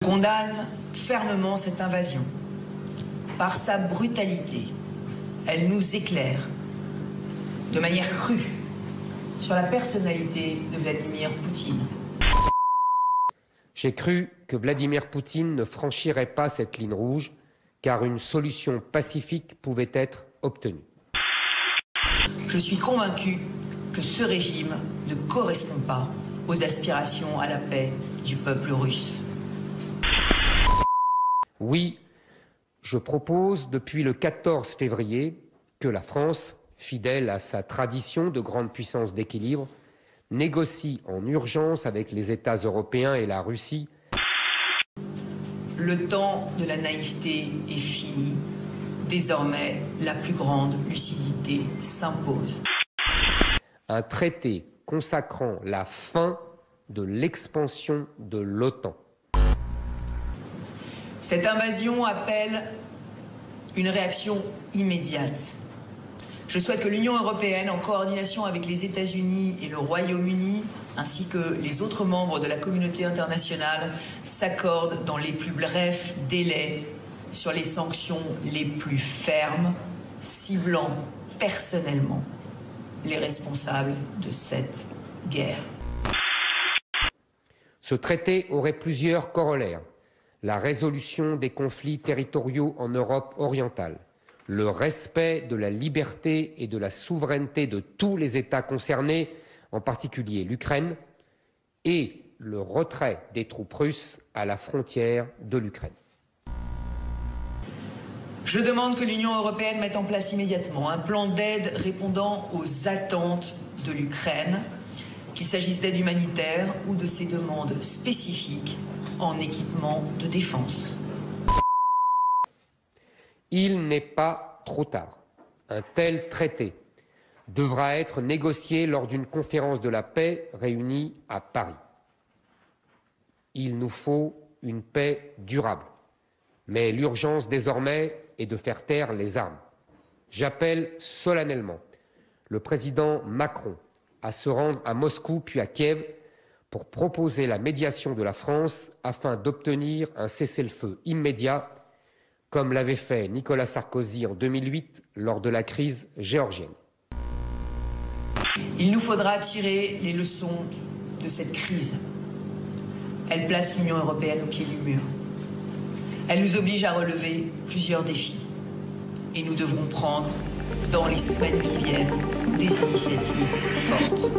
condamne fermement cette invasion. Par sa brutalité, elle nous éclaire de manière crue sur la personnalité de Vladimir Poutine. J'ai cru que Vladimir Poutine ne franchirait pas cette ligne rouge, car une solution pacifique pouvait être obtenue. Je suis convaincu que ce régime ne correspond pas aux aspirations à la paix du peuple russe. Oui, je propose depuis le 14 février que la France, fidèle à sa tradition de grande puissance d'équilibre, négocie en urgence avec les États européens et la Russie. Le temps de la naïveté est fini. Désormais, la plus grande lucidité s'impose. Un traité consacrant la fin de l'expansion de l'OTAN. Cette invasion appelle une réaction immédiate. Je souhaite que l'Union européenne, en coordination avec les États-Unis et le Royaume-Uni, ainsi que les autres membres de la communauté internationale, s'accordent dans les plus brefs délais sur les sanctions les plus fermes, ciblant personnellement les responsables de cette guerre. Ce traité aurait plusieurs corollaires. La résolution des conflits territoriaux en Europe orientale, le respect de la liberté et de la souveraineté de tous les États concernés, en particulier l'Ukraine, et le retrait des troupes russes à la frontière de l'Ukraine. Je demande que l'Union européenne mette en place immédiatement un plan d'aide répondant aux attentes de l'Ukraine, qu'il s'agisse d'aide humanitaire ou de ses demandes spécifiques en équipement de défense. Il n'est pas trop tard. Un tel traité devra être négocié lors d'une conférence de la paix réunie à Paris. Il nous faut une paix durable. Mais l'urgence désormais est de faire taire les armes. J'appelle solennellement le président Macron à se rendre à Moscou puis à Kiev pour proposer la médiation de la France afin d'obtenir un cessez-le-feu immédiat, comme l'avait fait Nicolas Sarkozy en 2008 lors de la crise géorgienne. Il nous faudra tirer les leçons de cette crise. Elle place l'Union européenne au pied du mur. Elle nous oblige à relever plusieurs défis. Et nous devrons prendre, dans les semaines qui viennent, des initiatives fortes.